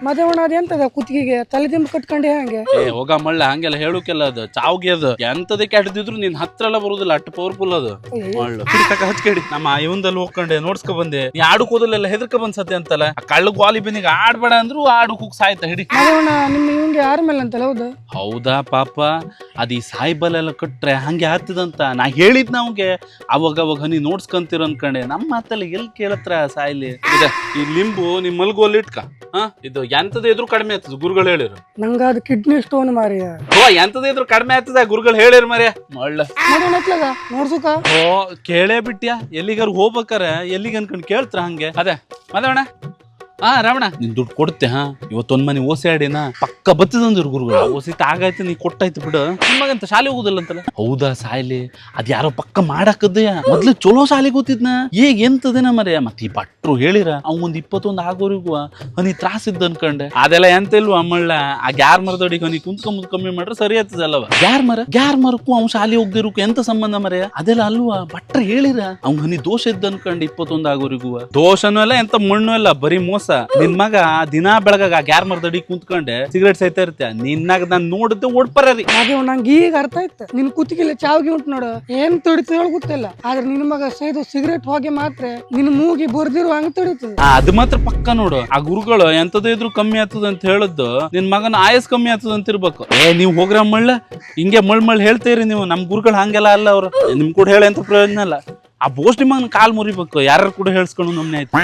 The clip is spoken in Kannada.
ಮದುವೆ ಅದ ಎಂತದ ಕುತ್ತಿಗೆಗೆ ತಲೆ ದಿಂಬು ಕಟ್ಕೊಂಡೆ ಹಂಗೆ. ಹೋಗ ಮಳ್ಳ ಹಂಗೆಲ್ಲ ಹೇಳುಕೆಲ್ಲ ಅದು ಚಾವ್ಗೆ ಅದು ಎಂತದೇ ಕೆಟ್ಟದಿದ್ರು ನಿನ್ ಹತ್ರ ಎಲ್ಲ ಬರುದಿಲ್ಲ ಅಟ್ಟು ಪವರ್ಫುಲ್ ಅದು ಮಳ್ಳು ಹಚ್ಕೇಡಿ ನಮ್ಮ ಇವಂದಲ್ಲಿ ಹೋಗ್ಕೊಂಡೆ ನೋಡ್ಸ್ಕೊ ಬಂದೆ ನೀ ಆಡು ಕೂದಲೆಲ್ಲ ಹೆದರ್ಕ ಬಂದ್ಸತ್ತೆ ಅಂತಲ್ಲ ಕಳ್ಳು ಗ್ವಾಲಿ ಬೆನ್ನಿಗೆ ಆಡ್ಬೇಡ ಅಂದ್ರು ಆಡು ಕೂಗ್ ಸಾಯ್ತ ಹಿಡಿ ಮದುವಣ್ಣ ನಿಮ್ಮ ಇವಂಗೆ ಯಾರ ಮೇಲೆ ಅಂತಲ್ಲ ಹೌದು. ಹೌದಾ ಪಾಪ ಅದ್ ಈ ಸಾಯಿಬಲೆಲ್ಲ ಕಟ್ರೆ ಹಂಗೆ ಆಗ್ತದಂತ ನಾ ಹೇಳಿದ್ ನಮ್ಗೆ ಅವಾಗ ನೀ ನೋಡ್ಸ್ಕೊಂತೀರ ಅನ್ಕೊಂಡೆ ನಮ್ಮ ಮಾತಲ್ಲಿ ಎಲ್ಲಿ ಕೇಳತ್ರ ಸಾಯ್ಲಿ ಇದ ಈ ಲಿಂಬು ನಿಮ್ ಮಲ್ಗೋಲ್ಲಿ ಇಟ್ಕ ಇದು ಎಂತದ ಇದ್ರು ಕಡಿಮೆ ಆಗ್ತದ ಗುರುಗಳು ಹೇಳಿರು ನಂಗ ಅದು ಕಿಡ್ನಿ ಸ್ಟೋನ್ ಮಾರಿಯ. ಎಂತದ ಇದ್ರು ಕಡಿಮೆ ಆಗ್ತದ ಗುರುಗಳು ಹೇಳಿರ್ ಮರ್ಯ ಮಳ್ಳ ನೋಡ್ಸುಕ. ಓ ಕೇಳೇ ಬಿಟ್ಯಾ ಎಲ್ಲಿಗಾರು ಹೋಗ್ಬೇಕಾರ ಎಲ್ಲಿಗೆ ಅನ್ಕೊಂಡ್ ಕೇಳ್ತ್ರ ಹಂಗೆ ಅದೇ ಮದವಣ ರಾವಣ ನಿನ್ ದುಡ್ಡು ಕೊಡುತ್ತೆ ಇವತ್ತೊಂದ್ ಮನೆ ಓಸೆ ಆಡಿನ ಪಕ್ಕ ಬತ್ತದಂದ್ರು ಗುರುಗಳು ಓಸಿ ಆಗಾಯ್ತು ನೀ ಕೊಟ್ಟಾಯ್ತು ಬಿಡು ನಿಮಗಂತ ಶಾಲೆ ಹೋಗುದಿಲ್ಲ ಅಂತಲ್ಲ. ಹೌದಾ ಸಾಯ್ಲಿ ಅದ್ ಯಾರೋ ಪಕ್ಕ ಮಾಡಾಕದ್ದಯ್ಯ ಮೊದ್ಲು ಚಲೋ ಶಾಲೆ ಗೊತ್ತಿದ್ನ ಈಗ ಎಂತದೇನ ಮರ್ಯ ಮತ್ ಈ ಭಟ್ರು ಹೇಳಿರ ಅವಂದ್ 21 ಆಗೋರಿಗೂ ಹನಿ ತ್ರಾಸ ಇದ್ದ ಅನ್ಕೊಂಡೆ ಅದೆಲ್ಲ ಎಂತ ಇಲ್ವಾ ಅಮ್ಮಳ್ಳ ಆ ಗ್ಯಾರ್ ಮರದೊಡಿಗೆ ಹನಿ ಕುಂತ್ಕೊಂಬುದ್ ಕಮ್ಮಿ ಮಾಡ್ರೆ ಸರಿ ಆಗ್ತದಲ್ಲವ. ಗ್ಯಾರ್ ಮರಕ್ಕೂ ಅವ್ನ್ ಶಾಲೆ ಹೋಗ್ದಿರಕ್ಕೂ ಎಂತ ಸಂಬಂಧ ಮರ್ಯ ಅದೆಲ್ಲ ಅಲ್ವಾ ಭಟ್ರು ಹೇಳಿರ ಅವ್ನ್ ಹನಿ ದೋಷ ಇದ್ದ ಅನ್ಕೊಂಡೆ 21 ಆಗೋರಿಗೂ ದೋಷನೂ ಇಲ್ಲ ಎಂತ ಮಣ್ಣು ಇಲ್ಲ ಬರೀ ಮೋಸ. ನಿನ್ ಮಗ ದಿನಾ ಬೆಳಗಾಗ ಗ್ಯಾರ್ ಮರದಡಿ ಕುಂತ್ಕೊಂಡೆ ಸಿಗರೇಟ್ ಸೈತಾ ಇರ್ತೀಯ ನಿನ್ನಾಗ ನಾನ್ ನೋಡಿದ್ದೆ ಓಡ್ಪರ್ರಿ ನಂಗೆ ಈಗ ಅರ್ಥ ಆಯ್ತು ನಿನ್ ಕುತ್ತಿಗೆಲ್ಲ ಚಾವ್ಗಿ ಉಂಟು ನೋಡು ಏನ್ ತೊಡಿತು ಹೇಳ ಗೊತ್ತಿಲ್ಲ ಆದ್ರೆ ನಿನ್ ಮಗ ಸೈದು ಸಿಗರೇಟ್ ಹೋಗಿ ಮಾತ್ರ ನಿನ್ ಮೂಗಿ ಬರ್ದಿರು ಹಂಗ ತೊಡಿತದ ಅದು ಮಾತ್ರ ಪಕ್ಕ ನೋಡು ಆ ಗುರುಗಳು ಎಂತದ ಇದ್ರು ಕಮ್ಮಿ ಆಗ್ತದ ಅಂತ ಹೇಳದ್ದು ನಿನ್ ಮಗನ ಆಯಸ್ ಕಮ್ಮಿ ಆಗ್ತದ ಅಂತ ಇರ್ಬೇಕು. ನೀವ್ ಹೋಗ್ರ ಮಳ್ಳ ಹಿಂಗೆ ಮಳ್ ಹೇಳ್ತೀರಿ ನೀವು ನಮ್ ಗುರುಗಳು ಹಂಗೆಲ್ಲ ಅಲ್ಲ ಅವ್ರು ನಿಮ್ ಕೂಡ ಹೇಳಿ ಅಂತ ಪ್ರಯೋಜನ ಅಲ್ಲ. ಆ ಬೋಸ್ಟ್ ಮಗನ ಕಾಲ್ ಮುರಿಬೇಕು ಯಾರು ಕೂಡ ಹೇಳ್ಸ್ಕೊಂಡು ನಮ್ನೆ ಆಯ್ತು.